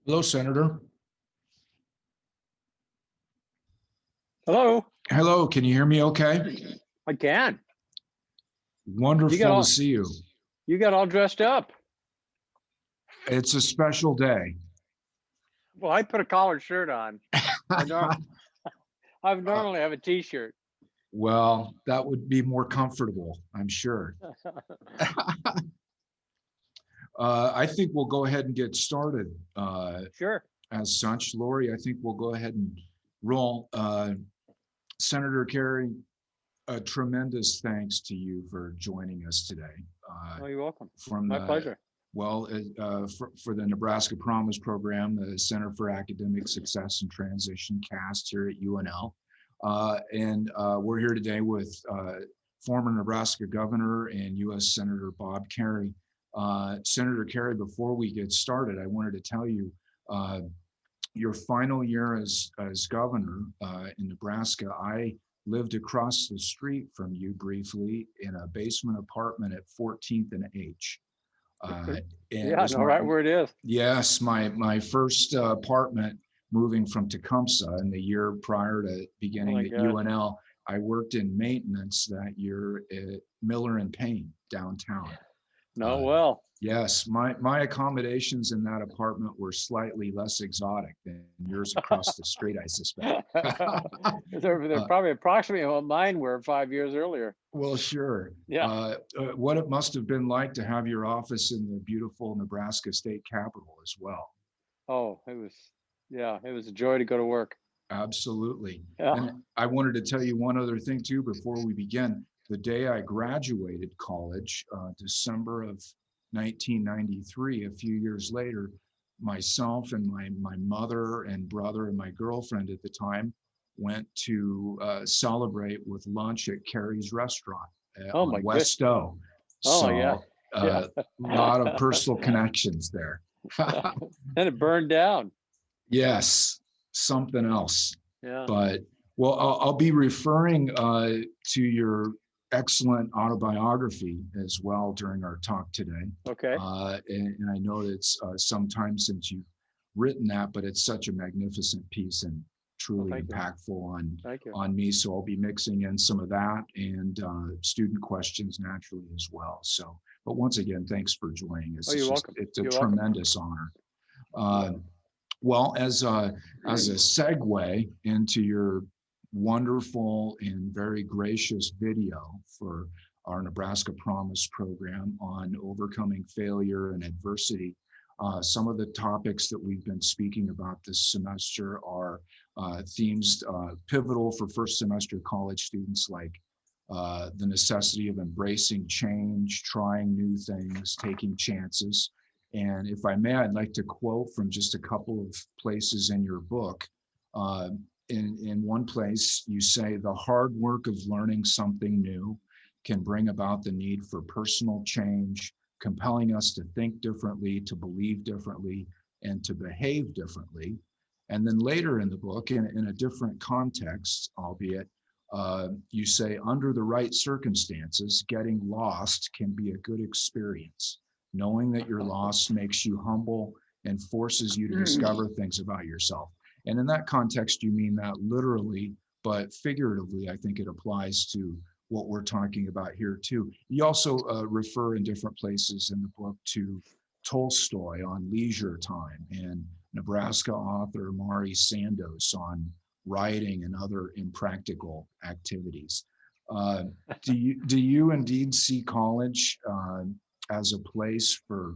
Hello, Senator. Hello, Hello, can you hear me okay? I can. You got Wonderful to all see you. you got all dressed up. It's a special day. Well, I put a collared shirt on. I nor I Uh, normally have a t-shirt. well, that would be more comfortable, I'm sure. I think we'll go ahead and get started Sure. as such. Lori, I think we'll go ahead and roll. Senator Kerrey, a tremendous thanks to you for joining us today. Oh, you're welcome. From My the pleasure. for the Nebraska Promise program, the Center for Academic Success and Transition CAST here at UNL. And we're here today with former Nebraska Governor and U.S. Senator Bob Kerrey. Senator Kerrey, before we get started, I wanted to tell you your final year as governor in Nebraska, I lived across the street from you briefly in a basement apartment at 14th and H. And it Yeah, I was know right where it is. yes, my first apartment moving from Tecumseh in the year prior to Oh my beginning at gosh. UNL. I worked in maintenance that year at Miller and Payne downtown. No, Uh, well, yes, my accommodations in that apartment were slightly less exotic than yours across the street, I suspect. they're Uh, probably approximately what mine were 5 years earlier. Well, sure. Yeah. What it must have been like to have your office in the beautiful Nebraska state capitol as well. Oh, it was a joy to go to work. Absolutely. Yeah. And I wanted to tell you one other thing too before we begin. The day I graduated college, December of 1993, a few years later, myself and my mother and brother and my girlfriend at the time went to celebrate with lunch at Carrie's restaurant Oh on my good. West O. Oh yeah. So Yeah. a lot of personal connections there. And it burned down. Yes, something else. Yeah. But well, I'll be referring to your excellent autobiography as well during our talk today. Okay. And I know it's some time since you've written that, but it's such a magnificent piece and Well, truly thank you. impactful Thank you. on me. So I'll be mixing in some of that and student questions naturally as well. So, but once again, thanks for joining us. Oh, you're welcome. It's a You're welcome. tremendous honor. Yeah. Well, as a segue into your wonderful and very gracious video for our Nebraska Promise program on overcoming failure and adversity, some of the topics that we've been speaking about this semester are themes pivotal for first semester college students, like the necessity of embracing change, trying new things, taking chances. And if I may, I'd like to quote from just a couple of places in your book. Uh, in one place, you say, the hard work of learning something new can bring about the need for personal change, compelling us to think differently, to believe differently, and to behave differently. And then later in the book, in a different context, albeit, you say, under the right circumstances, getting lost can be a good experience. Knowing that you're lost makes you humble and forces you to discover things about yourself. And in that context, you mean that literally, but figuratively, I think it applies to what we're talking about here too. You also refer in different places in the book to Tolstoy on leisure time and Nebraska author Mari Sandos on writing and other impractical activities. Uh, do you indeed see college as a place for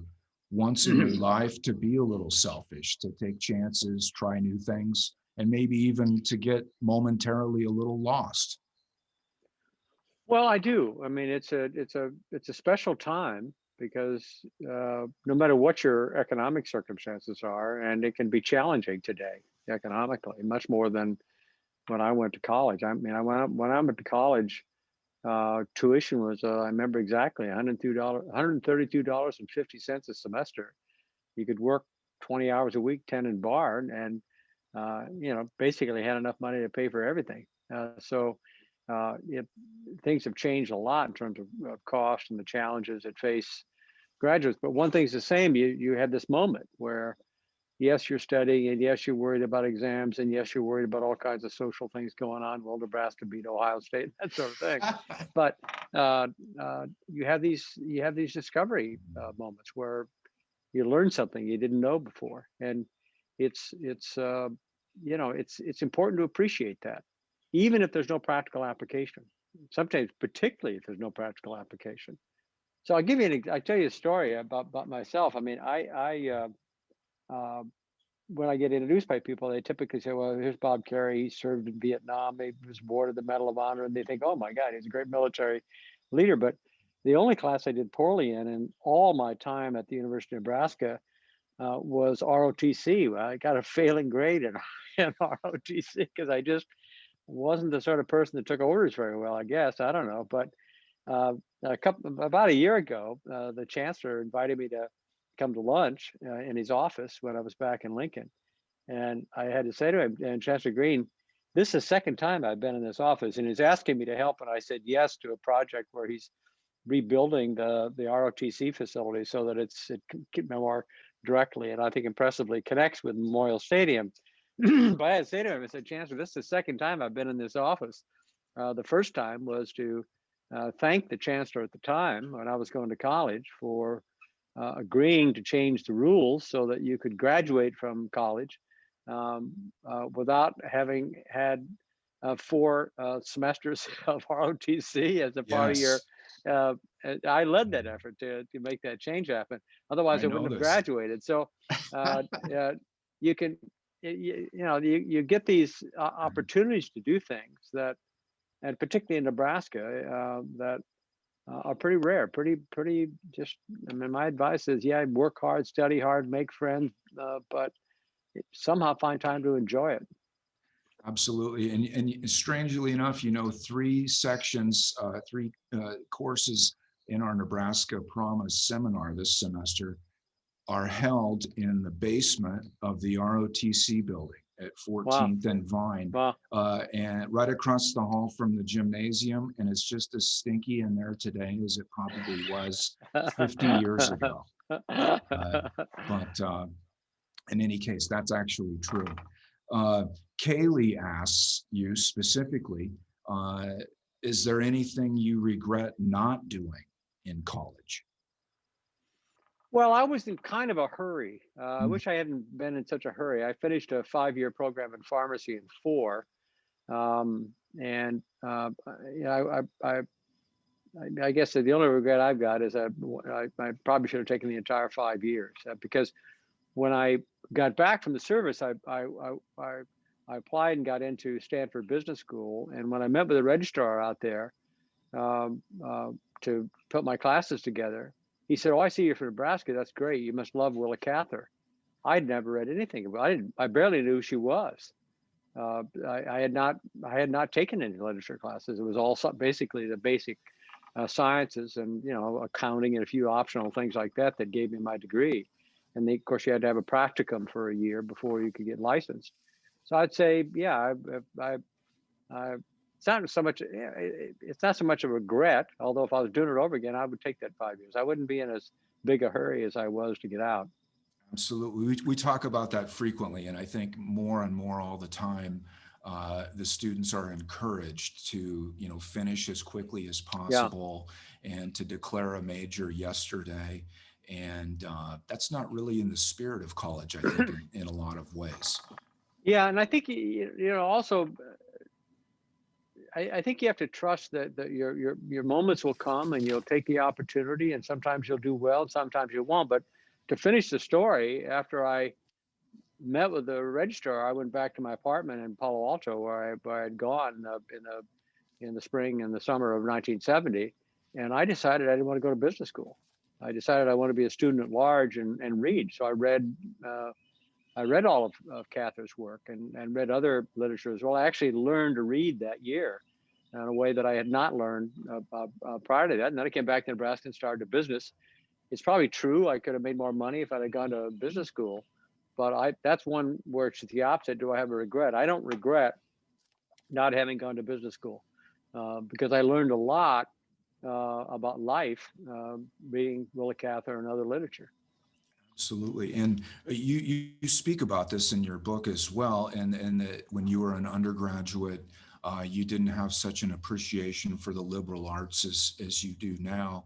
once in your life to be a little selfish, to take chances, try new things, and maybe even to get momentarily a little lost? Well, I do. I mean, it's a special time because no matter what your economic circumstances are, and it can be challenging today economically, much more than when I went to college. I mean, when I went to college, tuition was I remember exactly $132.50 a semester. You could work 20 hours a week, 10 in bar, and basically had enough money to pay for everything. Things have changed a lot in terms of cost and the challenges that face graduates. But one thing's the same: you had this moment where yes, you're studying, and yes, you're worried about exams, and yes, you're worried about all kinds of social things going on. Will Nebraska beat Ohio State? That sort of thing. But you have these discovery moments where you learn something you didn't know before, and it's it's important to appreciate that, even if there's no practical application. Sometimes, particularly if there's no practical application. So I'll give you I tell you a story about myself. I mean, uh, when I get introduced by people, they typically say, "Well, here's Bob Kerrey. He served in Vietnam. He was awarded the Medal of Honor," and they think, "Oh my God, he's a great military leader." But the only class I did poorly in all my time at the University of Nebraska was ROTC. I got a failing grade in, in ROTC because I just wasn't the sort of person that took orders very well. I guess I don't know, but about a year ago, the chancellor invited me to come to lunch in his office when I was back in Lincoln, and I had to say to him, and Chancellor Green, this is the second time I've been in this office, and he's asking me to help, and I said yes to a project where he's rebuilding the ROTC facility so that it can more directly and I think impressively connects with Memorial Stadium. But I had to say to him, I said, Chancellor, this is the second time I've been in this office. The first time was to thank the chancellor at the time when I was going to college for agreeing to change the rules so that you could graduate from college without having had 4 semesters of ROTC as a part of your. Yes, Uh, I led that effort to make that change happen. Otherwise, I I know wouldn't have this. graduated. So you can, you get these opportunities to do things that, and particularly in Nebraska, that are pretty rare, pretty just, I mean, my advice is, yeah, work hard, study hard, make friends, but somehow find time to enjoy it. Absolutely. And strangely enough, 3 sections, 3 courses in our Nebraska Promise seminar this semester are held in the basement of the ROTC building at Wow. 14th and Vine, Wow. and right across the hall from the gymnasium. And it's just as stinky in there today as it probably was 50 years ago. But in any case, that's actually true. Uh, Kaylee asks you specifically, uh, is there anything you regret not doing in college? Well, I was in kind of a hurry. I Mm. wish I hadn't been in such a hurry. I finished a 5-year program in pharmacy in 4. And you know, I guess the only regret I've got is I probably should have taken the entire 5 years because when I got back from the service, I applied and got into Stanford Business School. And when I met with the registrar out there um, uh, to put my classes together, he said, "Oh, I see you're from Nebraska. That's great. You must love Willa Cather." I'd never read anything about. I barely knew who she was. I had not taken any literature classes. It was all basically the basic sciences and accounting and a few optional things like that that gave me my degree. And of course, you had to have a practicum for a year before you could get licensed. So I'd say, yeah, I it's not so much it's not so much a regret. Although if I was doing it over again, I would take that 5 years. I wouldn't be in as big a hurry as I was to get out. Absolutely. We talk about that frequently, and I think more and more all the time, the students are encouraged to, finish as quickly as Yeah. possible and to declare a major yesterday. And that's not really in the spirit of college, I think, in a lot of ways. Yeah, and I think also I think you have to trust that your moments will come and you'll take the opportunity, and sometimes you'll do well, sometimes you won't. But to finish the story, after I met with the registrar, I went back to my apartment in Palo Alto where I had gone in the spring and the summer of 1970, and I decided I didn't want to go to business school. I decided I want to be a student at large and read. So I read all of Cather's work and read other literature as well. I actually learned to read that year in a way that I had not learned prior to that. And then I came back to Nebraska and started a business. It's probably true I could have made more money if I had gone to business school, but that's one where it's the opposite. Do I have a regret? I don't regret not having gone to business school because I learned a lot about life reading Willa Cather and other literature. Absolutely. And you speak about this in your book as well. And that when you were an undergraduate, you didn't have such an appreciation for the liberal arts as you do now,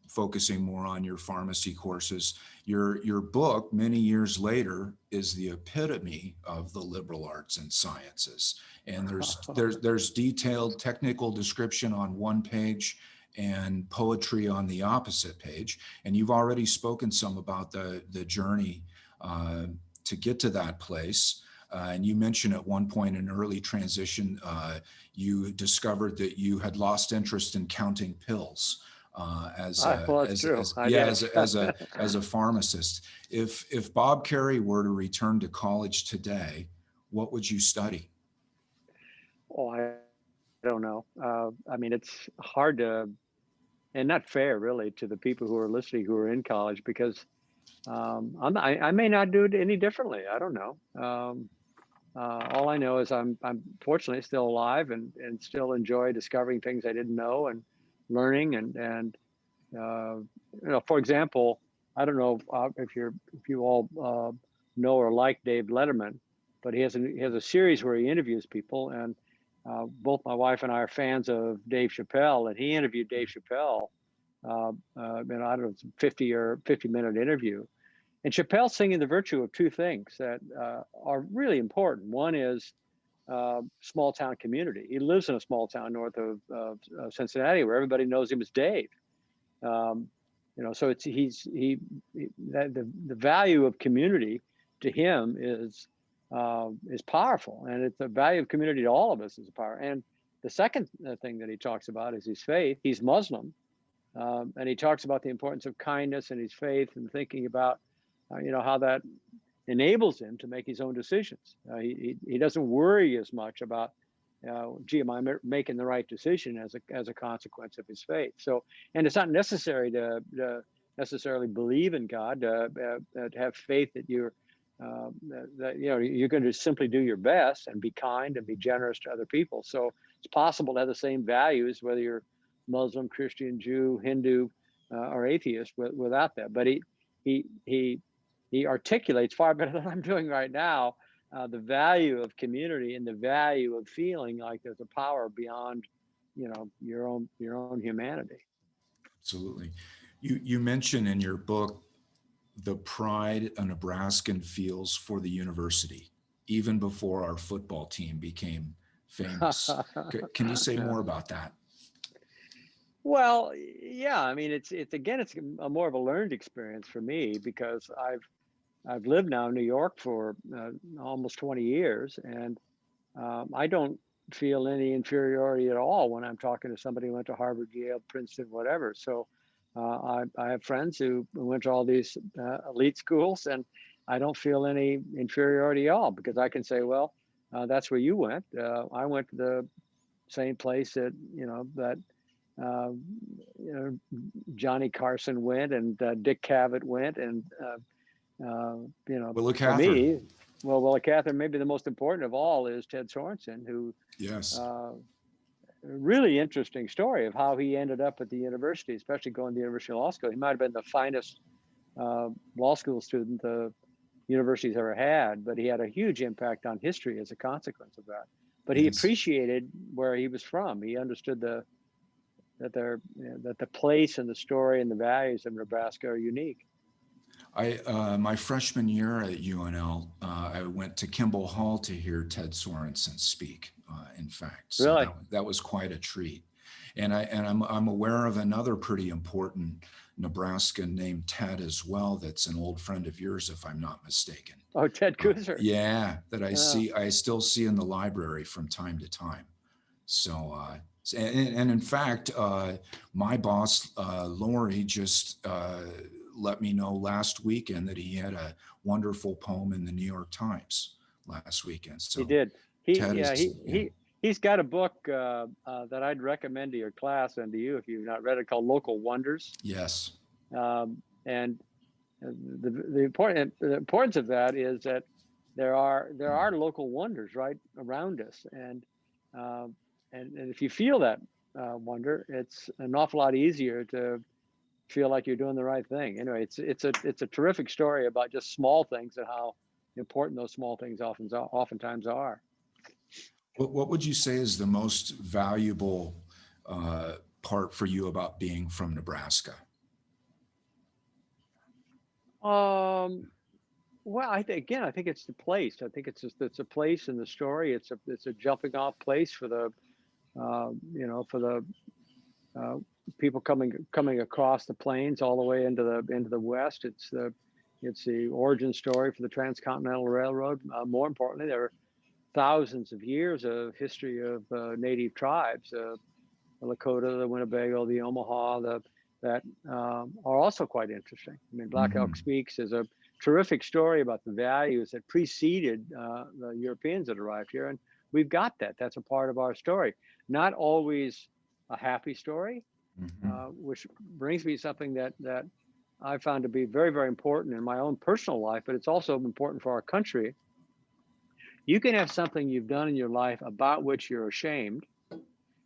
focusing more on your pharmacy courses. Your book, many years later, is the epitome of the liberal arts and sciences. And there's detailed technical description on one page and poetry on the opposite page. And you've already spoken some about the journey to get to that place. And you mentioned at one point in early transition, you discovered that you had lost interest in counting pills Well, that's true. I did. as a pharmacist. If Bob Kerrey were to return to college today, what would you study? Oh, I don't know. I mean, it's hard to, and not fair really to the people who are listening who are in college, because I may not do it any differently. I don't know. All I know is I'm fortunately still alive and still enjoy discovering things I didn't know and learning uh, for example, I don't know if you all know or like Dave Letterman, but he has a series where he interviews people, and both my wife and I are fans of Dave Chappelle, and he interviewed Dave Chappelle. I don't know, it's a 50-minute interview, and Chappelle's singing the virtue of two things that are really important. One is small town community. He lives in a small town north of Cincinnati where everybody knows him as Dave. Um, so that the value of community to him is powerful, and it's the value of community to all of us is power. And the second thing that he talks about is his faith. He's Muslim, and he talks about the importance of kindness and his faith, and thinking about how that enables him to make his own decisions. He doesn't worry as much about, gee, am I making the right decision as a consequence of his faith? So, and it's not necessary to necessarily believe in God, to have faith that you're going to simply do your best and be kind and be generous to other people. So it's possible to have the same values whether you're Muslim, Christian, Jew, Hindu, or atheist without that. But he articulates far better than I'm doing right now the value of community and the value of feeling like there's a power beyond, your own humanity. Absolutely. You mention in your book the pride a Nebraskan feels for the university, even before our football team became famous. Can you say Yeah. more about that? Well, yeah. I mean, it's again, it's a more of a learned experience for me, because I've lived now in New York for almost 20 years, and I don't feel any inferiority at all when I'm talking to somebody who went to Harvard, Yale, Princeton, whatever. So I have friends who went to all these elite schools, and I don't feel any inferiority at all, because I can say, well, that's where you went. I went to the same place that uh, Johnny Carson went, and Dick Cavett went, and Willa for Cather. me, well, Willa Cather, maybe the most important of all is Ted Sorensen, who Yes. uh, really interesting story of how he ended up at the university, especially going to the University of Law School. He might have been the finest law school student the university's ever had, but he had a huge impact on history as a consequence of that. But he Yes. appreciated where he was from. He understood that the place and the story and the values of Nebraska are unique. My freshman year at UNL, I went to Kimball Hall to hear Ted Sorensen speak. In fact, so Really? that was quite a treat. And I'm aware of another pretty important Nebraskan named Ted as well. That's an old friend of yours, if I'm not mistaken. Oh, Ted Kooser. Yeah, that I still see in the library from time to time. So, and in fact, my boss, Lori, just let me know last weekend that he had a wonderful poem in the New York Times last weekend. He So did. Ted is, yeah. He's got a book that I'd recommend to your class and to you if you've not read it, called Local Wonders. Yes. And the importance of that is that there are local wonders right around us, and if you feel that wonder, it's an awful lot easier to feel like you're doing the right thing. Anyway, it's a terrific story about just small things and how important those small things oftentimes are. What would you say is the most valuable part for you about being from Nebraska? Well, I think it's the place. I think it's a place in the story. It's a jumping off place for the for the uh, people coming across the plains all the way into the west. It's the origin story for the Transcontinental Railroad. More importantly, there are thousands of years of history of native tribes, the Lakota, the Winnebago, the Omaha, that are also quite interesting. I mean, Black Elk Hmm. Speaks is a terrific story about the values that preceded the Europeans that arrived here, and we've got that. That's a part of our story. Not always a happy story, Hmm. which brings me something that I found to be very, very important in my own personal life, but it's also important for our country. You can have something you've done in your life about which you're ashamed,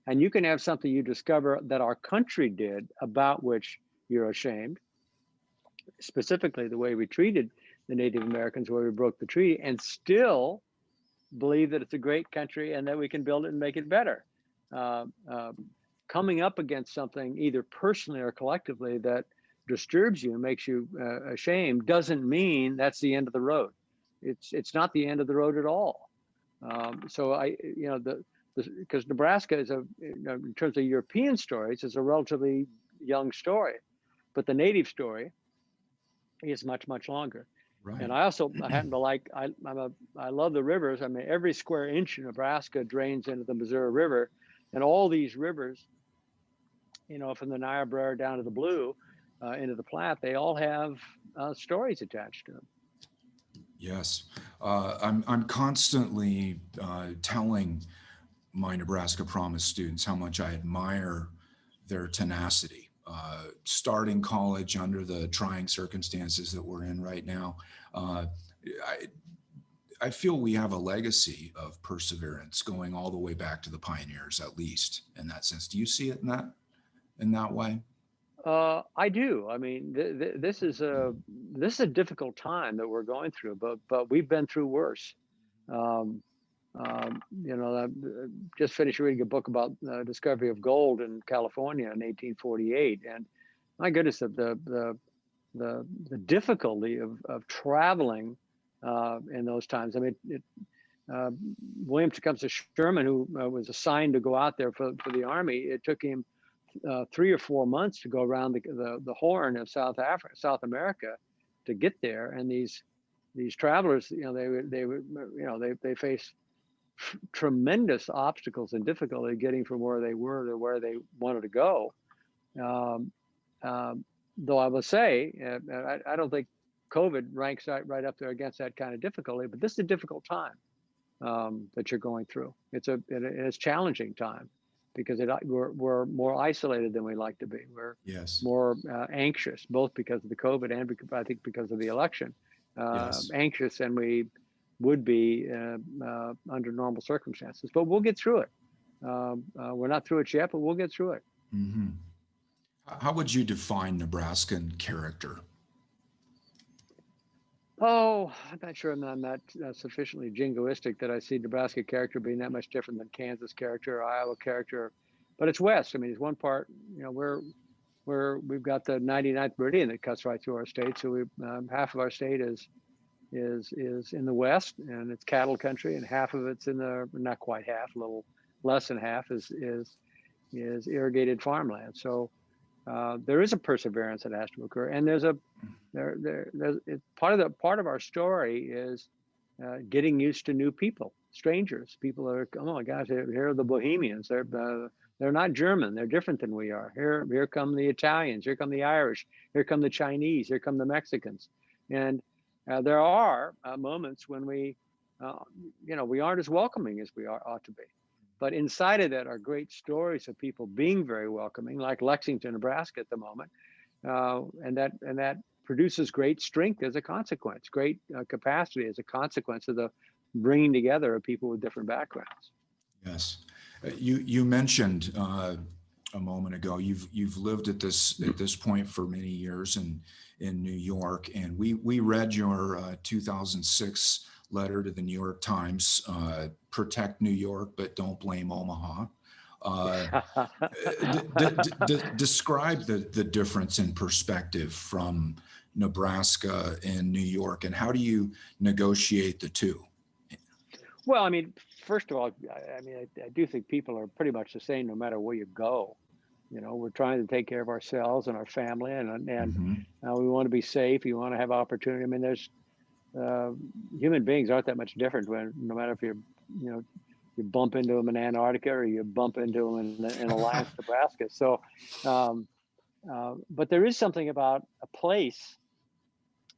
and you can have something you discover that our country did about which you're ashamed, specifically the way we treated the Native Americans, where we broke the treaty, and still believe that it's a great country and that we can build it and make it better. Uh, uh, Coming up against something either personally or collectively that disturbs you and makes you ashamed doesn't mean that's the end of the road. It's not the end of the road at all. So because Nebraska is in terms of European stories, is a relatively young story, but the native story is much, much longer. And Right. I happen to like, I love the rivers. I mean, every square inch in Nebraska drains into the Missouri River, and all these rivers, from the Niobrara down to the Blue, into the Platte, they all have stories attached to them. Yes. I'm constantly telling my Nebraska Promise students how much I admire their tenacity. Starting college under the trying circumstances that we're in right now, I, I feel we have a legacy of perseverance going all the way back to the pioneers, at least in that sense. Do you see it in that way? I do. I mean, this is a difficult time that we're going through, but we've been through worse. Um, I just finished reading a book about the discovery of gold in California in 1848, and my goodness, the difficulty of traveling in those times. I mean, uh, William Tecumseh Sherman, who was assigned to go out there for the army, it took him 3 or 4 months to go around the Horn of South America, to get there. And these travelers, they face tremendous obstacles and difficulty getting from where they were to where they wanted to go. Um, though I will say, I don't think COVID ranks right up there against that kind of difficulty, but this is a difficult time that you're going through. It's a challenging time because we're more isolated than we like to be. We're Yes. more anxious, both because of the COVID and I think because of the election. Yes. Anxious than we would be under normal circumstances. But we'll get through it. We're not through it yet, but we'll get through it. Hmm. How would you define Nebraskan character? Oh, I'm not sure I'm not sufficiently jingoistic that I see Nebraska character being that much different than Kansas character or Iowa character, but it's West. I mean, it's one part. We've got the 99th meridian that cuts right through our state, so half of our state is in the West, and it's cattle country, and half of it's in the, not quite half, a little less than half is irrigated farmland. So there is a perseverance that has to occur, and part of our story is getting used to new people, strangers. People are, oh my gosh, here are the Bohemians. They're not German. They're different than we are. Here come the Italians. Here come the Irish. Here come the Chinese. Here come the Mexicans. And there are moments when we aren't as welcoming as we ought to be. But inside of that are great stories of people being very welcoming, like Lexington, Nebraska at the moment, and that produces great strength as a consequence, great capacity as a consequence of the bringing together of people with different backgrounds. Yes. You mentioned a moment ago. You've lived at this point for many years in New York, and we read your 2006 letter to the New York Times, protect New York, but don't blame Omaha. Uh, Describe the difference in perspective from Nebraska and New York, and how do you negotiate the two? Well, I mean, first of all, I do think people are pretty much the same no matter where you go. You know, we're trying to take care of ourselves and our family, and Mhm. we want to be safe. You want to have opportunity. I mean, there's uh, human beings aren't that much different when, no matter if you know, you bump into them in Antarctica or you bump into them in Alliance, Nebraska. So, um, but there is something about a place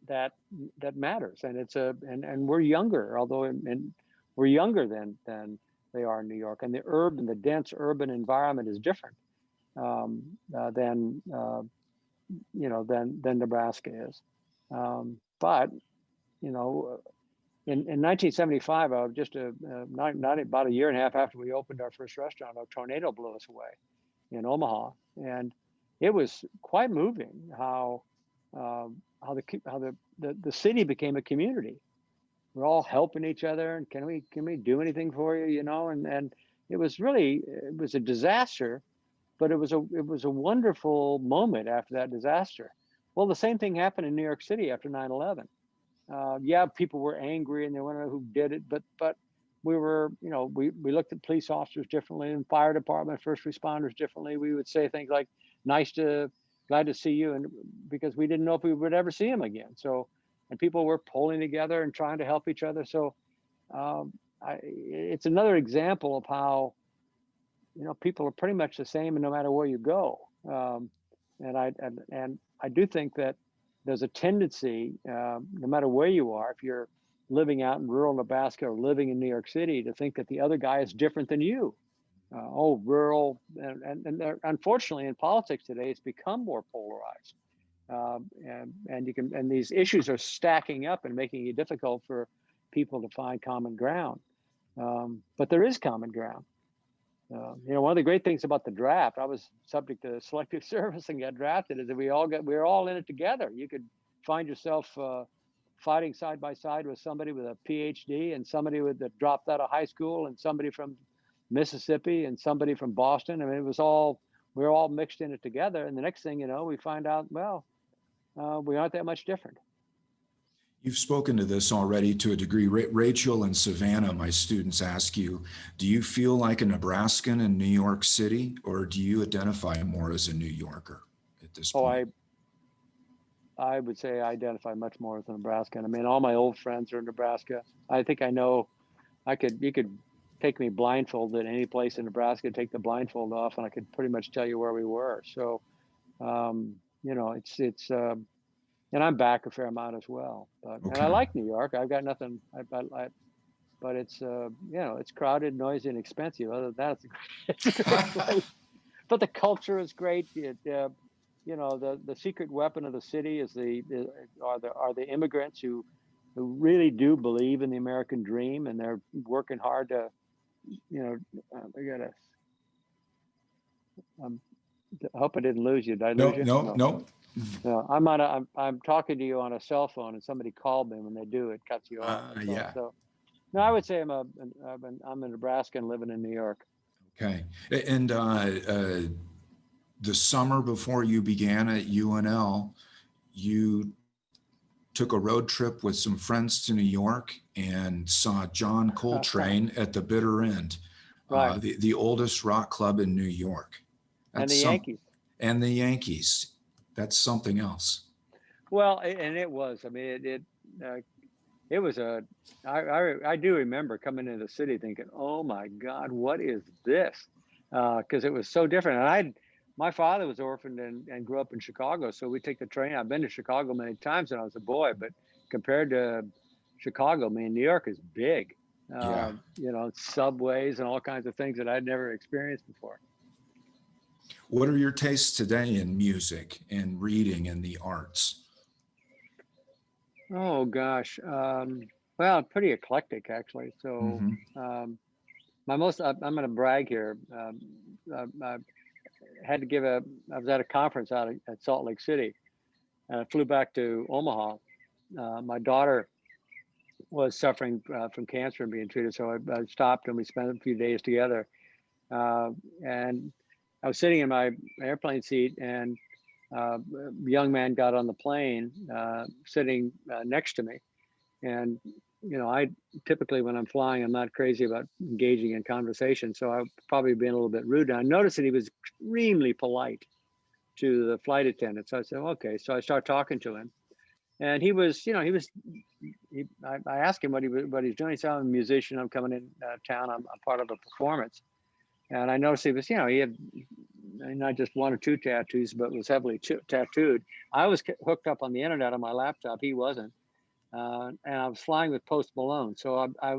that that matters, and and we're younger, although and we're younger than they are in New York, and the dense urban environment is different than than Nebraska is. But you know, in 1975, I was just not about a year and a half after we opened our first restaurant, a tornado blew us away in Omaha, and it was quite moving how the city became a community. We're all helping each other, and can we do anything for you? You know, and it was a disaster, but it was a wonderful moment after that disaster. Well, the same thing happened in New York City after 9/11. Yeah, people were angry and they wanted to know who did it, but we were, we looked at police officers differently and fire department, first responders differently. We would say things like, glad to see you, and because we didn't know if we would ever see them again. So, and people were pulling together and trying to help each other. So, it's another example of how people are pretty much the same, and no matter where you go. And I do think that there's a tendency, no matter where you are, if you're living out in rural Nebraska or living in New York City, to think that the other guy is different than you. Rural, unfortunately, in politics today, it's become more polarized, and these issues are stacking up and making it difficult for people to find common ground. But there is common ground. One of the great things about the draft, I was subject to selective service and got drafted, is that we were all in it together. You could find yourself fighting side by side with somebody with a PhD, and somebody that dropped out of high school, and somebody from Mississippi, and somebody from Boston. I mean, we were all mixed in it together. And the next thing you know, we find out, well, we aren't that much different. You've spoken to this already to a degree. Rachel and Savannah, my students, ask you, do you feel like a Nebraskan in New York City, or do you identify more as a New Yorker at this Oh, point? I would say I identify much more as a Nebraskan. I mean, all my old friends are in Nebraska. I think I know you could take me blindfolded any place in Nebraska, take the blindfold off, and I could pretty much tell you where we were. So, and I'm back a fair amount as well. And I Okay. like New York. I've got nothing. But it's it's crowded, noisy, and expensive. Other than that, it's a great place. But the culture is great. The secret weapon of the city are the immigrants who really do believe in the American dream, and they're working hard to I gotta. Um, I hope I didn't lose you. Did I lose No, you? no, No. no. No. I'm talking to you on a cell phone, and somebody called me. When they do, it cuts you off. That's all. Yeah. So no, I would say I'm a Nebraskan living in New York. Okay. And the summer before you began at UNL, you took a road trip with some friends to New York and saw John Coltrane at the Bitter End, Right. the oldest rock club in New York. And That's the some, Yankees. and the Yankees. That's something else. Well, and it was. I mean, it was I do remember coming into the city thinking, "Oh my God, what is this?" Because it was so different. And my father was orphaned and grew up in Chicago, so we take the train. I've been to Chicago many times when I was a boy, but compared to Chicago, I mean, New York is big. Yeah. Subways and all kinds of things that I'd never experienced before. What are your tastes today in music and reading and the arts? Oh gosh. Well, pretty eclectic actually. So Hmm. I'm going to brag here. had to give I was at a conference at Salt Lake City, and I flew back to Omaha. My daughter was suffering from cancer and being treated, so I stopped and we spent a few days together. And I was sitting in my airplane seat, and a young man got on the plane, sitting next to me. And I typically, when I'm flying, I'm not crazy about engaging in conversation, so I've probably been a little bit rude. And I noticed that he was extremely polite to the flight attendant. So I said, okay. So I started talking to him, and he was, I asked him what he's doing. He said, I'm a musician. I'm coming in town. I'm part of a performance. And I noticed he was, he had not just one or two tattoos, but was heavily tattooed. I was hooked up on the internet on my laptop. He wasn't. And I was flying with Post Malone. So I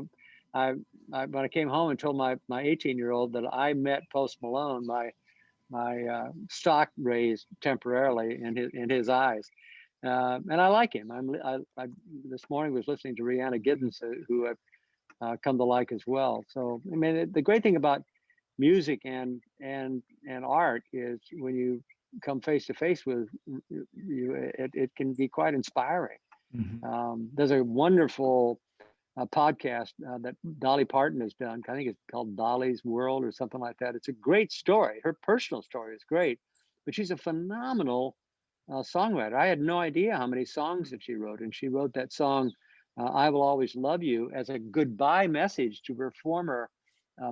when I came home and told my 18-year-old that I met Post Malone, my stock raised temporarily in his eyes. And I like him. I this morning was listening to Rihanna Giddens, who I've come to like as well. So I mean, the great thing about music and art is when you come face to face with you, it can be quite inspiring. Mm-hmm. There's a wonderful podcast that Dolly Parton has done. I think it's called Dolly's World or something like that. It's a great story. Her personal story is great, but she's a phenomenal songwriter. I had no idea how many songs that she wrote, and she wrote that song, "I Will Always Love You," as a goodbye message to her former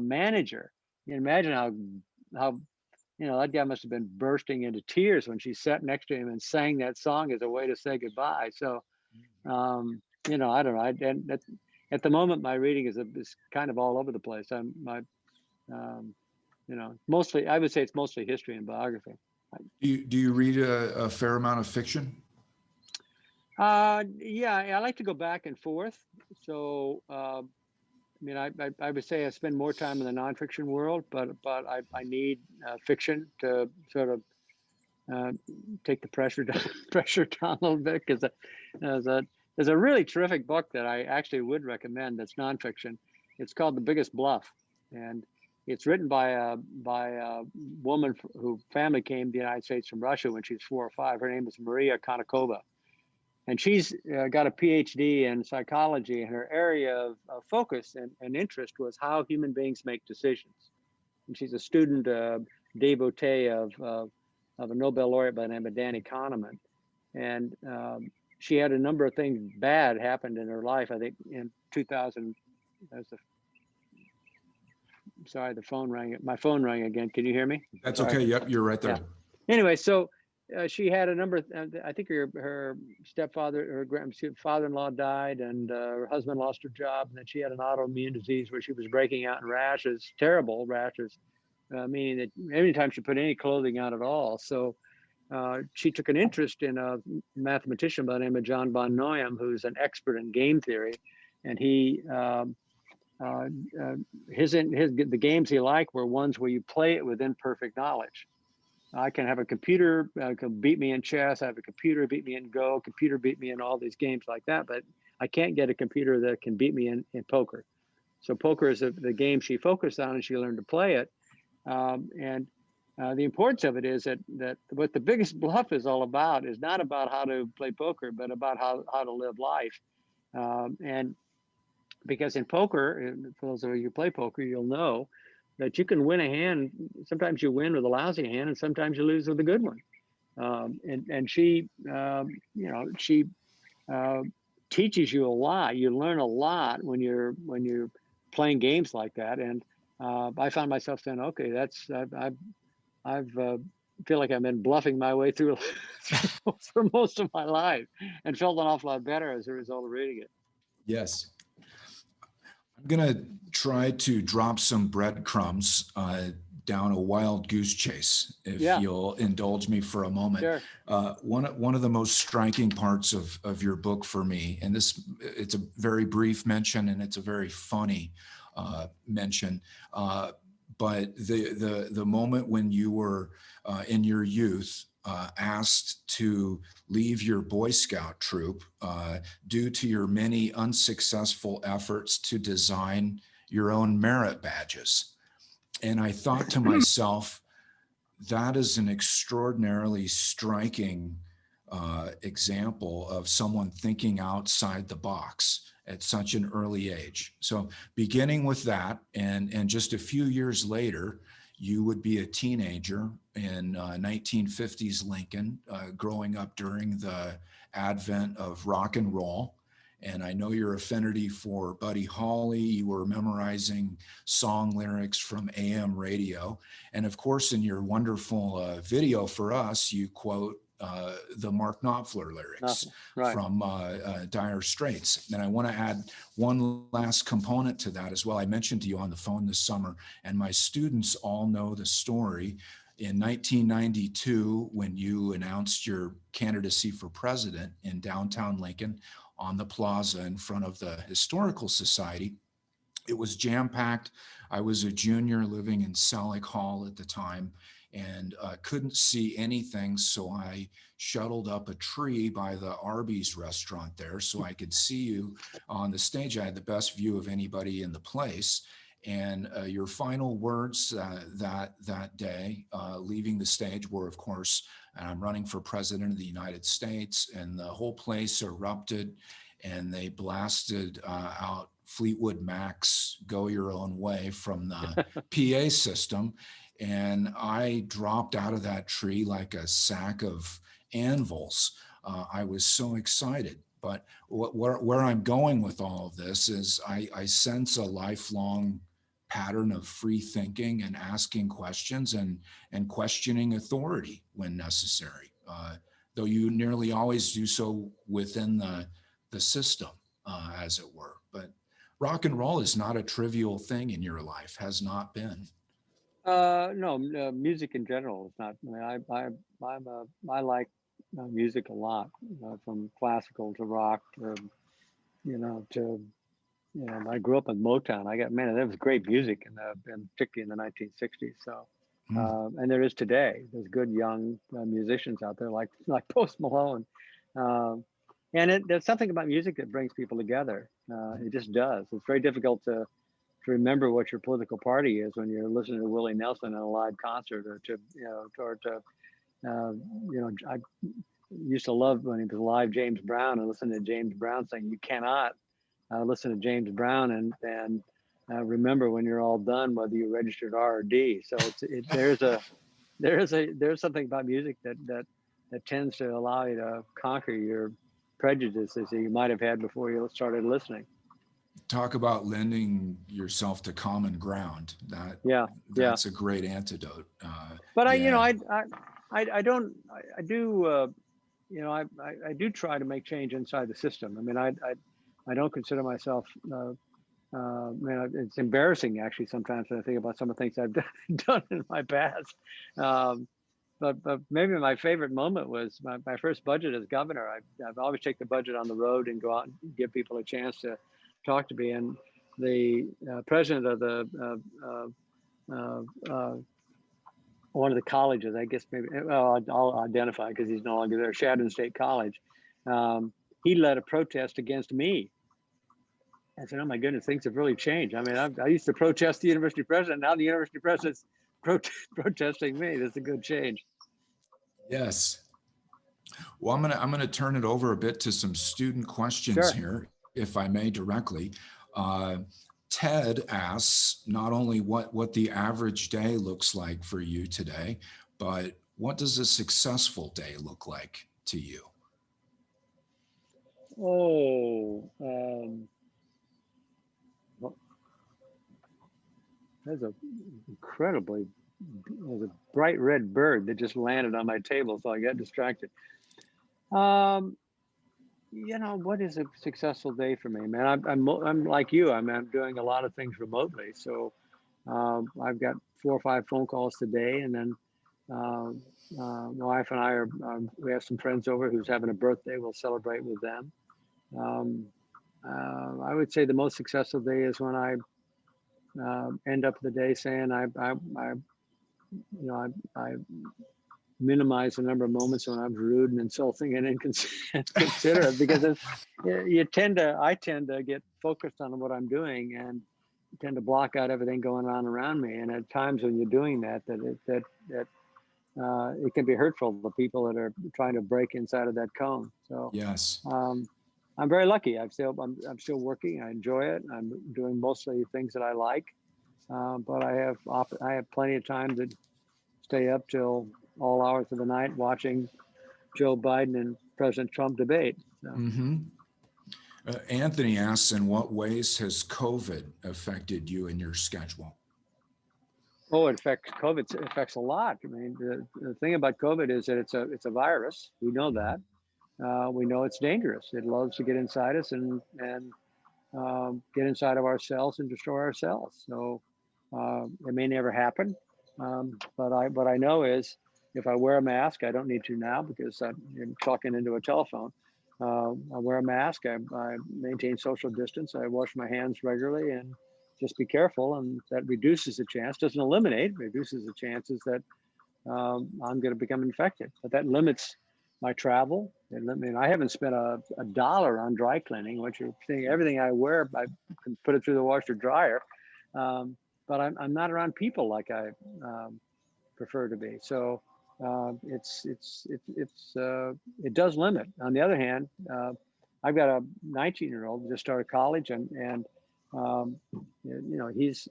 manager. You can imagine how that guy must have been bursting into tears when she sat next to him and sang that song as a way to say goodbye. So, I don't know. And at the moment, my reading is kind of all over the place. Mostly, I would say it's mostly history and biography. Do you read a fair amount of fiction? Yeah, I like to go back and forth. So, I mean, I would say I spend more time in the nonfiction world, but I need fiction to sort of take the pressure down a little bit, because there's a really terrific book that I actually would recommend that's nonfiction. It's called The Biggest Bluff, and it's written by a woman whose family came to the United States from Russia when she was 4 or 5. Her name is Maria Konnikova, and she's got a PhD in psychology, and her area of focus and interest was how human beings make decisions. And she's a student devotee of a Nobel laureate by the name of Danny Kahneman. And she had a number of things bad happened in her life. I think in 2000, sorry, the phone rang. My phone rang again. Can you hear me? That's Sorry. okay. Yep, you're right there. Yeah. Anyway, so she had a number. I think her stepfather, her father-in-law died, and her husband lost her job. And then she had an autoimmune disease where she was breaking out in rashes, terrible rashes, meaning that every time she put any clothing on at all. So she took an interest in a mathematician by the name of John von Neumann, who's an expert in game theory, and he. The games he liked were ones where you play it with imperfect knowledge. I can have a computer can beat me in chess. I have a computer beat me in Go. Computer beat me in all these games like that. But I can't get a computer that can beat me in poker. So poker is the game she focused on, and she learned to play it. And the importance of it is that what The Biggest Bluff is all about is not about how to play poker, but about how to live life. And because in poker, for those of you who play poker, you'll know that you can win a hand. Sometimes you win with a lousy hand, and sometimes you lose with a good one. And she, she teaches you a lot. You learn a lot when you're playing games like that. And I found myself saying, okay, I've feel like I've been bluffing my way through for most of my life, and felt an awful lot better as a result of reading it. Yes. I'm going to try to drop some breadcrumbs down a wild goose chase, if you'll indulge me for a moment. Sure. One of the most striking parts of your book for me, and it's a very brief mention, and it's a very funny mention, but the moment when you were in your youth asked to leave your Boy Scout troop due to your many unsuccessful efforts to design your own merit badges. And I thought to myself, that is an extraordinarily striking example of someone thinking outside the box at such an early age. So beginning with that, and just a few years later, you would be a teenager in 1950s Lincoln, growing up during the advent of rock and roll. And I know your affinity for Buddy Holly. You were memorizing song lyrics from AM radio. And of course, in your wonderful video for us, you quote the Mark Knopfler lyrics Nothing. Right. from Dire Straits. And I want to add one last component to that as well. I mentioned to you on the phone this summer, and my students all know the story. In 1992, when you announced your candidacy for president in downtown Lincoln on the plaza in front of the Historical Society, it was jam-packed. I was a junior living in Selleck Hall at the time and couldn't see anything. So I shuttled up a tree by the Arby's restaurant there so I could see you on the stage. I had the best view of anybody in the place. And your final words that day, leaving the stage, were, of course, I'm running for president of the United States. And the whole place erupted, and they blasted out Fleetwood Mac's "Go Your Own Way" from the PA system. And I dropped out of that tree like a sack of anvils. I was so excited. But where I'm going with all of this is I sense a lifelong pattern of free thinking and asking questions and questioning authority when necessary, though you nearly always do so within the system, as it were. But rock and roll is not a trivial thing in your life, has not been. No, music in general is not. I like music a lot, from classical to rock to, to, I grew up in Motown. There was great music in particularly in the 1960s. So, and there is today. There's good young musicians out there like Post Malone. And there's something about music that brings people together. It just does. It's very difficult to remember what your political party is when you're listening to Willie Nelson in a live concert, I used to love when he was live James Brown and listen to James Brown saying, you cannot listen to James Brown and remember when you're all done whether you registered R or D. So there's something about music that tends to allow you to conquer your prejudices that you might have had before you started listening. Talk about lending yourself to common ground. That's a great antidote. But I do try to make change inside the system. I mean, I don't consider myself, it's embarrassing actually sometimes when I think about some of the things I've done in my past. But maybe my favorite moment was my first budget as governor. I've always take the budget on the road and go out and give people a chance to talk to me. And the president of the one of the colleges, I guess maybe, I'll identify because he's no longer there, Shadron State College. He led a protest against me. I said, oh my goodness, things have really changed. I mean, I used to protest the university president. Now the university president's protesting me. That's a good change. Yes. Well, I'm gonna turn it over a bit to some student questions here, if I may, directly. Ted asks not only what the average day looks like for you today, but what does a successful day look like to you? There's a bright red bird that just landed on my table, so I got distracted. What is a successful day for me, man? I'm like you. I'm doing a lot of things remotely, so I've got 4 or 5 phone calls today, and then my wife and I we have some friends over who's having a birthday. We'll celebrate with them. I would say the most successful day is when I end up the day saying I minimize the number of moments when I'm rude and insulting and inconsiderate, because I tend to get focused on what I'm doing and tend to block out everything going on around me. And at times when you're doing that it can be hurtful to people that are trying to break inside of that cone. So Yes. um, I'm very lucky. I'm still working. I enjoy it. I'm doing mostly things that I like, but I have plenty of time to stay up till all hours of the night watching Joe Biden and President Trump debate. So. Mm-hmm. Anthony asks, in what ways has COVID affected you and your schedule? Oh, it affects a lot. I mean, the thing about COVID is that it's a virus. We know that. We know it's dangerous. It loves to get inside us and get inside of our cells and destroy our cells. So it may never happen, but what I know is if I wear a mask, I don't need to now because I'm talking into a telephone. I wear a mask. I maintain social distance. I wash my hands regularly and just be careful, and that reduces the chance. Doesn't eliminate, reduces the chances that I'm going to become infected. But that limits my travel. I haven't spent a dollar on dry cleaning, which you're seeing everything I wear, I can put it through the washer dryer. But I'm not around people like I prefer to be. So it does limit. On the other hand, I've got a 19-year-old who just started college, and he's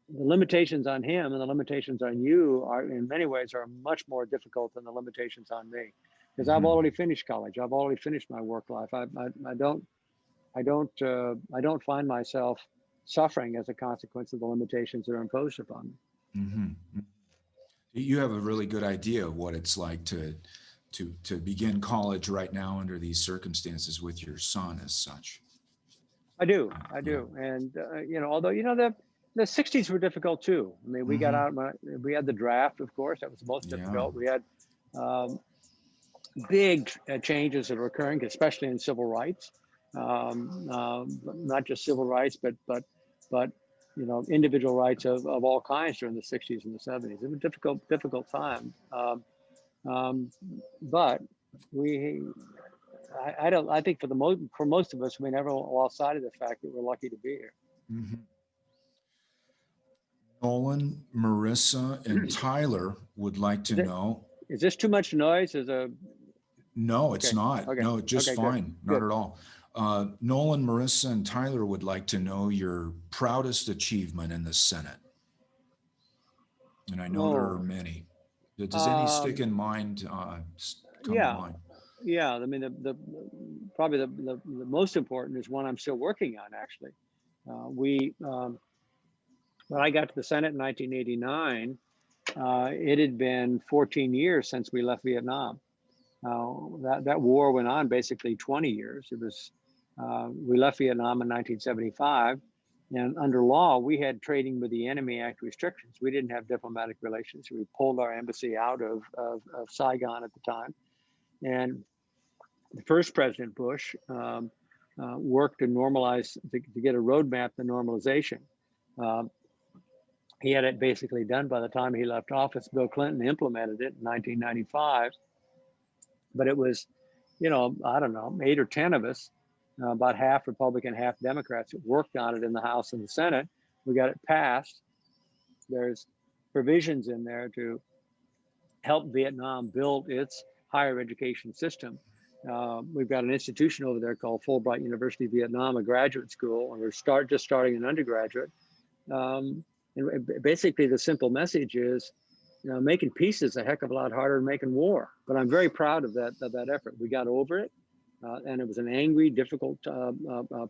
the limitations on him and the limitations on you are in many ways are much more difficult than the limitations on me, because I've already finished college. I've already finished my work life. I don't find myself suffering as a consequence of the limitations that are imposed upon me. Mm-hmm. You have a really good idea of what it's like to begin college right now under these circumstances with your son as such. I do, Yeah. and although the '60s were difficult too. I mean, we got Mm-hmm. out. We had the draft, of course, that was the most Yeah. difficult. We had um, big changes that are occurring, especially in civil rights. Not just civil rights, but individual rights of all kinds during the '60s and the '70s. It was a difficult time. Um, but we, I don't. I think for most of us, we never lost sight of the fact that we're lucky to be here. Mm-hmm. Nolan, Marissa, and Tyler would like to Is it? know. Is this too much noise? No, it's Okay, not. okay, No, just okay, good, fine. Not good. at all. Nolan, Marissa, and Tyler would like to know your proudest achievement in the Senate. And I know there are Oh, many. Does any stick um, in mind, come to yeah, mind? yeah. I mean, the probably the most important is one I'm still working on. Actually, we when I got to the Senate in 1989, it had been 14 years since we left Vietnam. That war went on basically 20 years. It was we left Vietnam in 1975, and under law we had Trading with the Enemy Act restrictions. We didn't have diplomatic relations. We pulled our embassy out of Saigon at the time, and the first President Bush worked to normalize to get a roadmap to normalization. Um, he had it basically done by the time he left office. Bill Clinton implemented it in 1995, but it was, I don't know, 8 or 10 of us, about half Republican, half Democrats, that worked on it in the House and the Senate. We got it passed. There's provisions in there to help Vietnam build its higher education system. We've got an institution over there called Fulbright University Vietnam, a graduate school, and we're just starting an undergraduate. And basically, the simple message is, making peace is a heck of a lot harder than making war. But I'm very proud of that effort. We got over it, and it was an angry, difficult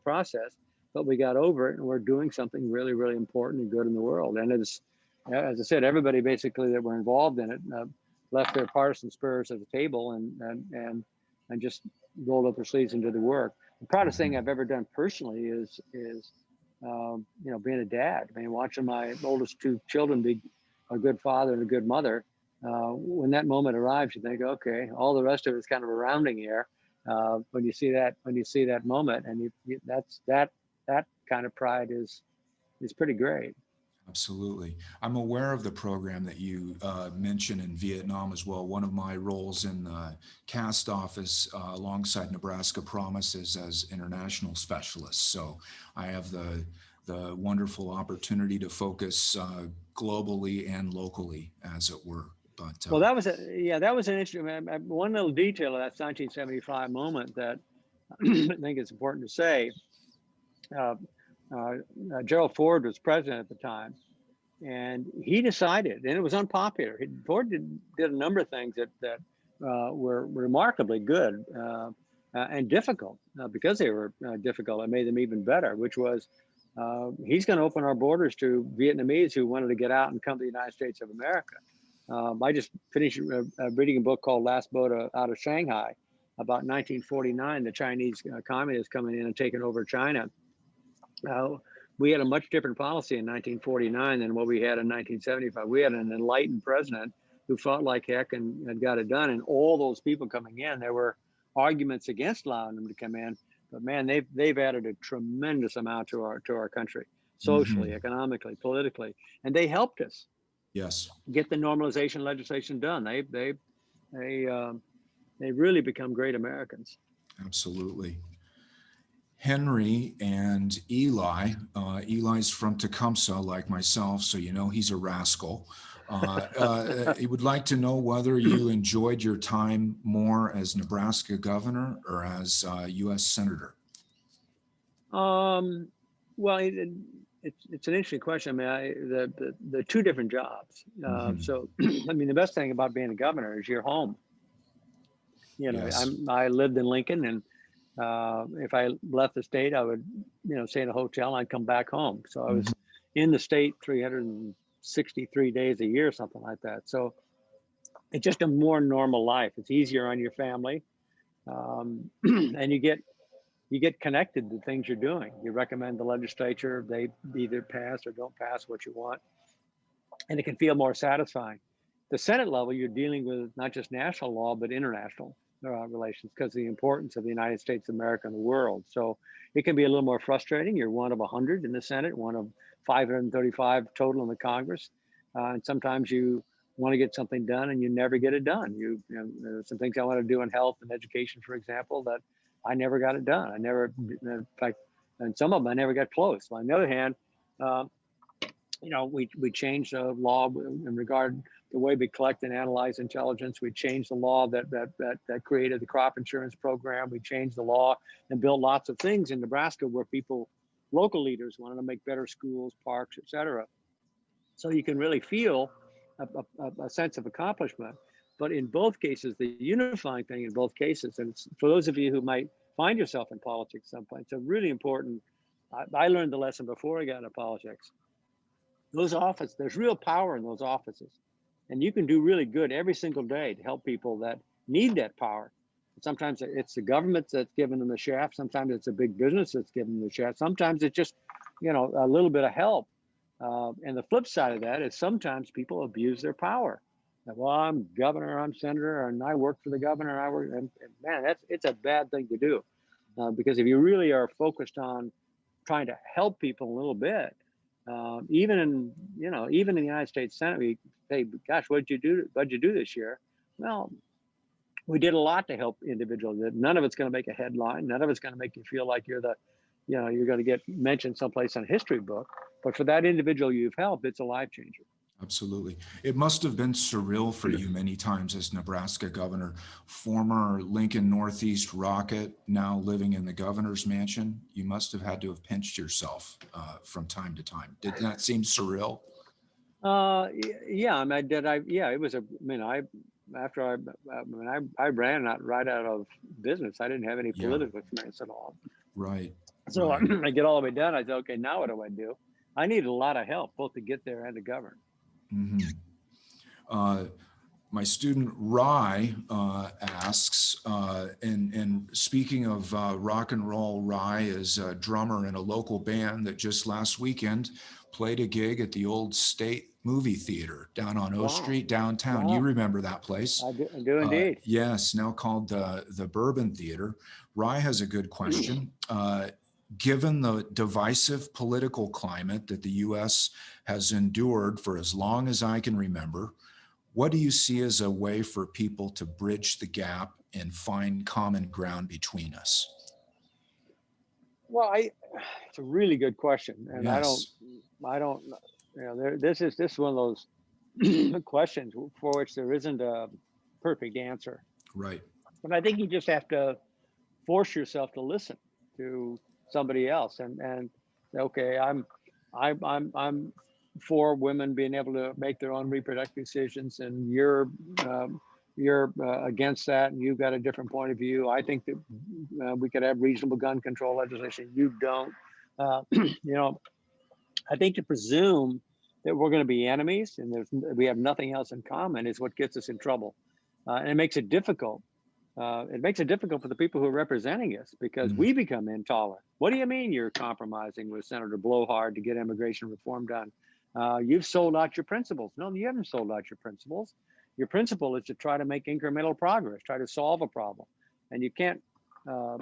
process, but we got over it, and we're doing something really, really important and good in the world. And as I said, everybody basically that were involved in it left their partisan spurs at the table and just rolled up their sleeves and did the work. The proudest thing I've ever done personally is being a dad. I mean, watching my oldest two children be a good father and a good mother. When that moment arrives, you think, okay, all the rest of it's kind of a rounding error. When you see that moment, and that kind of pride is pretty great. Absolutely. I'm aware of the program that you mentioned in Vietnam as well. One of my roles in the CAST office alongside Nebraska Promise is as international specialist. So I have the wonderful opportunity to focus globally and locally, as it were. But Well, that was that was an interesting, one little detail of that 1975 moment that I think it's important to say. Uh, Gerald Ford was president at the time, and he decided, and it was unpopular. Ford did a number of things that were remarkably good and difficult because they were difficult. It made them even better, which was he's going to open our borders to Vietnamese who wanted to get out and come to the United States of America. I just finished reading a book called Last Boat Out of Shanghai about 1949, the Chinese communists coming in and taking over China. We had a much different policy in 1949 than what we had in 1975. We had an enlightened president who fought like heck and got it done. And all those people coming in, there were arguments against allowing them to come in, but man, they've added a tremendous amount to our country, socially, economically, politically, and they helped us yes, get the normalization legislation done. They really become great Americans. absolutely. Henry and Eli. Eli's from Tecumseh, like myself, so you know he's a rascal. He would like to know whether you enjoyed your time more as Nebraska governor or as U.S. senator. Well, it's an interesting question. I mean, the two different jobs. So, I mean, the best thing about being a governor is you're home. You know, Yes. I lived in Lincoln, and if I left the state, I would, stay in a hotel and I'd come back home. So I was in the state 363 days a year, something like that. So it's just a more normal life. It's easier on your family, and you get connected to things you're doing. You recommend the legislature, they either pass or don't pass what you want, and it can feel more satisfying. The Senate level, you're dealing with not just national law, but international relations because of the importance of the United States of America in the world. So it can be a little more frustrating. You're one of 100 in the Senate, one of 535 total in the Congress. And sometimes you want to get something done and you never get it done. There's some things I want to do in health and education, for example, that I never got it done. In fact, and some of them I never got close. On the other hand, we changed the law in regard to the way we collect and analyze intelligence. We changed the law that created the crop insurance program. We changed the law and built lots of things in Nebraska where local leaders wanted to make better schools, parks, et cetera. So you can really feel a sense of accomplishment. But in both cases, the unifying thing in both cases, and it's, for those of you who might find yourself in politics at some point, it's a really important, I learned the lesson before I got into politics. Those offices, there's real power in those offices. And you can do really good every single day to help people that need that power. Sometimes it's the government that's giving them the shaft. Sometimes it's a big business that's giving them the shaft. Sometimes it's just, a little bit of help. And the flip side of that is sometimes people abuse their power. Well, I'm governor, I'm senator, and I work for the governor. And man, it's a bad thing to do. Because if you really are focused on trying to help people a little bit, even in the United States Senate, we say, "Gosh, what'd you do this year?" Well, we did a lot to help individuals. None of it's going to make a headline. None of it's going to make you feel like you're going to get mentioned someplace in a history book. But for that individual you've helped, it's a life changer. Absolutely. It must have been surreal for you many times as Nebraska governor, former Lincoln Northeast Rocket, now living in the governor's mansion. You must have had to have pinched yourself from time to time. Did that seem surreal? Yeah, I mean, it was I ran right out of business. I didn't have any political experience at all. Right. So right. I get all the way done. I said, okay, now what do I do? I needed a lot of help, both to get there and to govern. My student Rye asks, and speaking of rock and roll, Rye is a drummer in a local band that just last weekend played a gig at the old State Movie Theater down on O Street downtown. Wow. You remember that place? I do indeed. Yes, now called the Bourbon Theater. Rye has a good question. Given the divisive political climate that the U.S. has endured for as long as I can remember, what do you see as a way for people to bridge the gap and find common ground between us? Well, it's a really good question, and yes. I don't, this is one of those questions for which there isn't a perfect answer. Right. But I think you just have to force yourself to listen to somebody else and say, okay, I'm for women being able to make their own reproductive decisions, and um, you're against that, and you've got a different point of view. I think that we could have reasonable gun control legislation. You don't. You know, I think to presume that we're going to be enemies and we have nothing else in common is what gets us in trouble, and it makes it difficult. It makes it difficult for the people who are representing us because Mhm. we become intolerant. What do you mean you're compromising with Senator Blowhard to get immigration reform done? You've sold out your principles. No, you haven't sold out your principles. Your principle is to try to make incremental progress, try to solve a problem. And you can't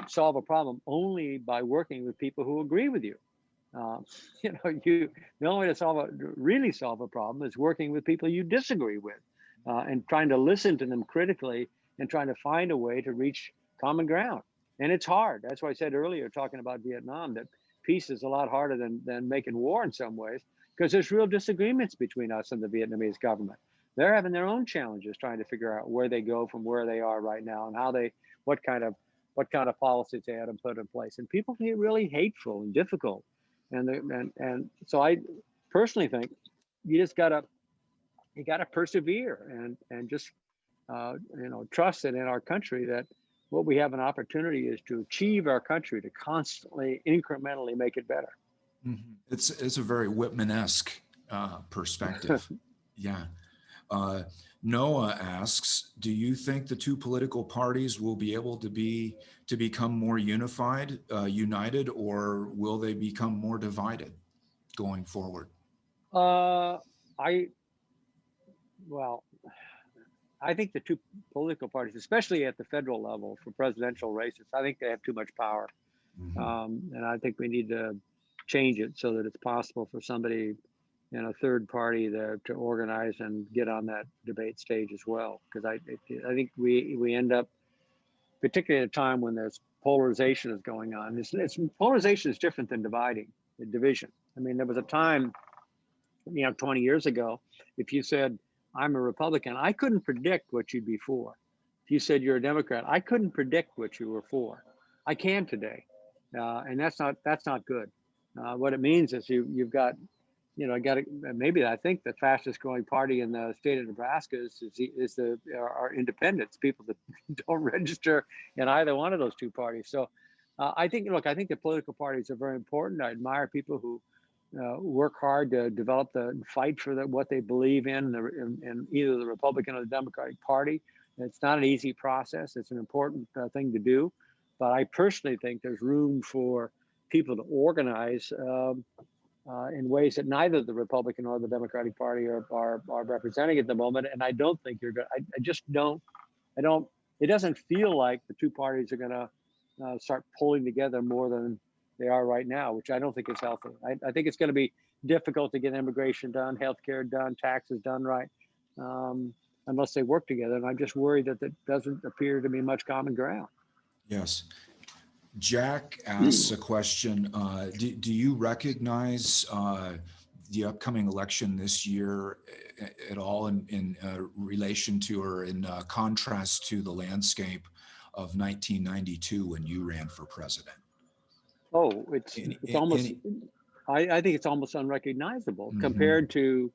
solve a problem only by working with people who agree with you. Uh, the only way to really solve a problem is working with people you disagree with, and trying to listen to them critically and trying to find a way to reach common ground. And it's hard. That's why I said earlier, talking about Vietnam, that peace is a lot harder than making war in some ways, because there's real disagreements between us and the Vietnamese government. They're having their own challenges trying to figure out where they go from where they are right now and what kind of policies they had to put in place. And people can get really hateful and difficult. And so I personally think you just gotta persevere and just trust that in our country that what we have an opportunity is to achieve our country, to constantly incrementally make it better. Mhm. It's a very Whitman-esque perspective. Yeah. Uh, Noah asks, do you think the two political parties will be able to become more united, or will they become more divided going forward? Uh, I well, I think the two political parties, especially at the federal level for presidential races, I think they have too much power, Mhm. and I think we need to change it so that it's possible for somebody in a third party to organize and get on that debate stage as well. Because I think we end up, particularly at a time when there's polarization is going on. Polarization is different than division. I mean, there was a time, 20 years ago, if you said, I'm a Republican, I couldn't predict what you'd be for. If you said you're a Democrat, I couldn't predict what you were for. I can today. And that's not good. What it means is you've got, maybe I think the fastest growing party in the state of Nebraska are independents, people that don't register in either one of those two parties. So I think the political parties are very important. I admire people who work hard to develop the fight for what they believe in either the Republican or the Democratic Party. It's not an easy process. It's an important thing to do. But I personally think there's room for people to organize in ways that neither the Republican or the Democratic Party are representing at the moment. And I don't think you're going to, I just don't, it doesn't feel like the two parties are going to start pulling together more than they are right now, which I don't think is healthy. I think it's going to be difficult to get immigration done, healthcare done, taxes done right, unless they work together. And I'm just worried that there doesn't appear to be much common ground. Yes. Jack asks a question. Do you recognize the upcoming election this year at all in relation to or in contrast to the landscape of 1992 when you ran for president? Oh, it's almost, Any, I think it's almost unrecognizable mhm. compared to,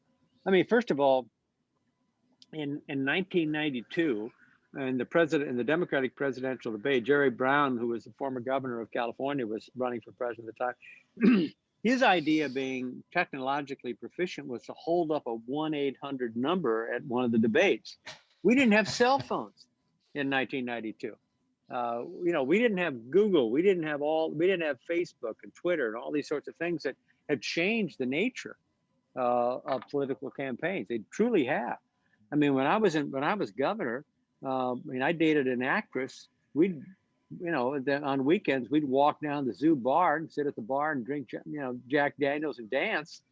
I mean, first of all, in 1992, and the Democratic presidential debate, Jerry Brown, who was the former governor of California, was running for president at the time. His idea, being technologically proficient, was to hold up a 1-800 number at one of the debates. We didn't have cell phones in 1992. We didn't have Google, we didn't have Facebook and Twitter and all these sorts of things that have changed the nature of political campaigns. They truly have. I mean, when I was governor, I dated an actress. We'd, on weekends we'd walk down the zoo bar and sit at the bar and drink, Jack Daniels and dance.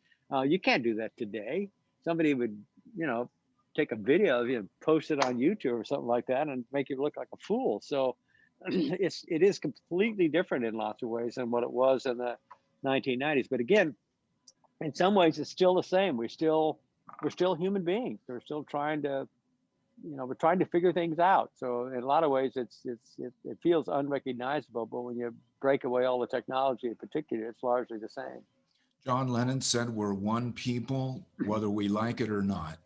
You can't do that today. Somebody would, take a video of you, post it on YouTube or something like that, and make you look like a fool. So it is completely different in lots of ways than what it was in the 1990s. But again, in some ways, it's still the same. We still we're still human beings. We're still trying to, we're trying to figure things out. So in a lot of ways, it feels unrecognizable, but when you break away all the technology in particular, it's largely the same. John Lennon said, "We're one people, whether we like it or not."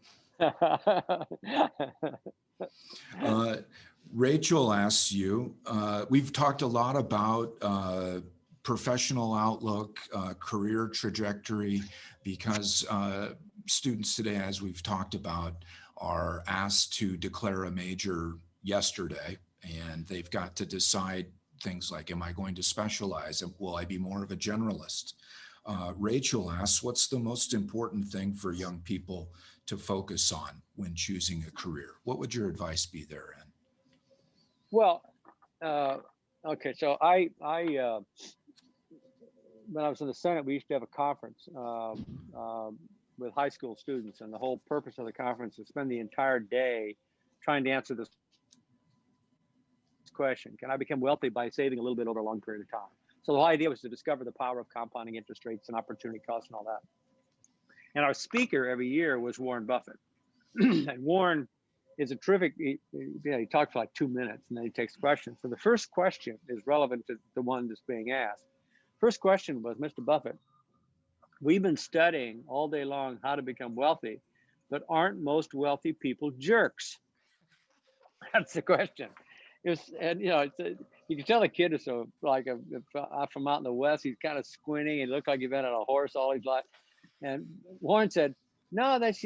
Rachel asks you, we've talked a lot about professional outlook, career trajectory, because students today, as we've talked about, are asked to declare a major yesterday, and they've got to decide things like, am I going to specialize? Will I be more of a generalist? Rachel asks, what's the most important thing for young people to focus on when choosing a career? What would your advice be therein? Well, okay, so I when I was in the Senate, we used to have a conference with high school students, and the whole purpose of the conference is to spend the entire day trying to answer this question: can I become wealthy by saving a little bit over a long period of time? So the whole idea was to discover the power of compounding interest rates and opportunity costs and all that. And our speaker every year was Warren Buffett. And Warren is a terrific, he talks for like 2 minutes and then he takes questions. So the first question is relevant to the one that's being asked. First question was, Mr. Buffett, we've been studying all day long how to become wealthy, but aren't most wealthy people jerks? That's the question. And you can tell the kid is so from out in the West, he's kind of squinting and looked like he'd been on a horse all his life. And Warren said, no, that's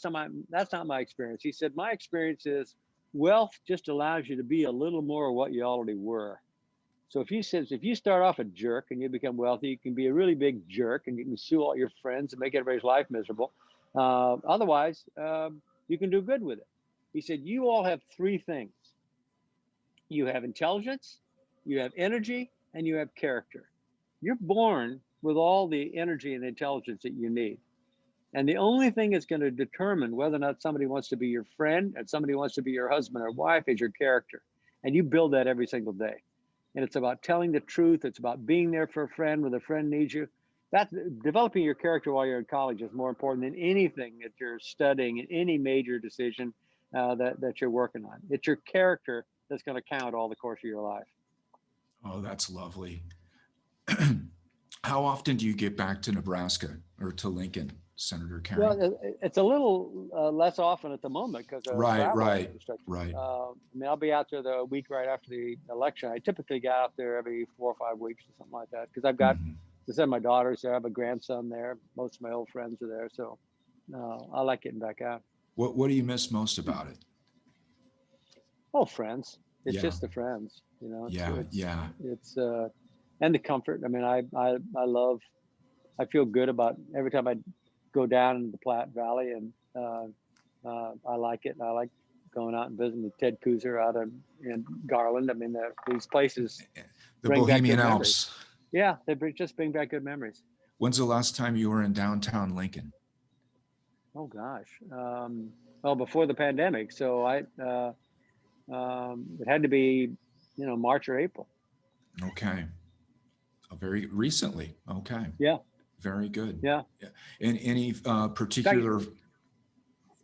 not my experience. He said, my experience is wealth just allows you to be a little more of what you already were. So if you start off a jerk and you become wealthy, you can be a really big jerk and you can sue all your friends and make everybody's life miserable. Otherwise, you can do good with it. He said, you all have three things. You have intelligence, you have energy, and you have character. You're born with all the energy and intelligence that you need. And the only thing that's going to determine whether or not somebody wants to be your friend and somebody wants to be your husband or wife is your character. And you build that every single day. And it's about telling the truth. It's about being there for a friend when a friend needs you. Developing your character while you're in college is more important than anything that you're studying in any major decision that you're working on. It's your character that's going to count all the course of your life. Oh, that's lovely. How often do you get back to Nebraska or to Lincoln, Senator Kerrey? Well, it's a little less often at the moment because of travel restrictions. Right. I mean, I'll be out there the week right after the election. I typically get out there every 4 or 5 weeks or something like that because I've got, as I said, my daughter's there. I have a grandson there. Most of my old friends are there, so I like getting back out. What do you miss most about it? Oh, friends. It's just the friends, It's and the comfort. I mean, I feel good about every time I go down in the Platte Valley, and I like it. I like going out and visiting with Ted Kooser out in Garland. I mean, these places, the Bohemian Alps. Yeah, they just bring back good memories. When's the last time you were in downtown Lincoln? Oh gosh, well, before the pandemic. So it had to be, March or April. Okay. Very recently. Okay. Yeah. Very good. Yeah. And any particular?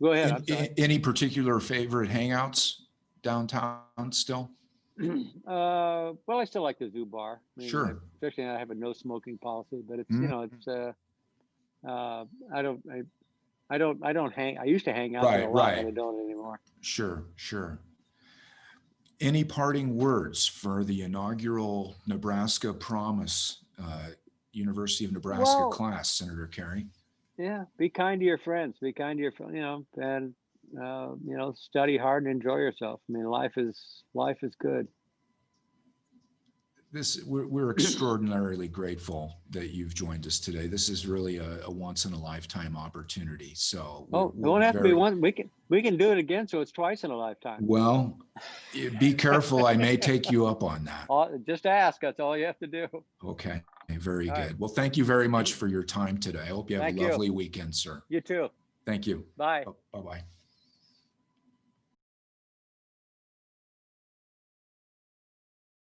Go ahead. I'm sorry. Any particular favorite hangouts downtown still? Well, I still like the Zoo Bar. I mean, sure. Especially I have a no smoking policy, but it's I don't hang. I used to hang out there a lot, but I don't anymore. Sure. Any parting words for the inaugural Nebraska Promise University of Nebraska class, Senator Kerrey? Yeah, be kind to your friends. Be kind to your, and study hard and enjoy yourself. I mean, life is good. We're extraordinarily grateful that you've joined us today. This is really a once in a lifetime opportunity. So it won't have to be one. We can do it again, so it's twice in a lifetime. Well, be careful. I may take you up on that. Just ask. That's all you have to do. Okay. Very good. Right. Well, thank you very much for your time today. I hope you have a lovely weekend, sir. You too. Thank you. Bye. Bye-bye.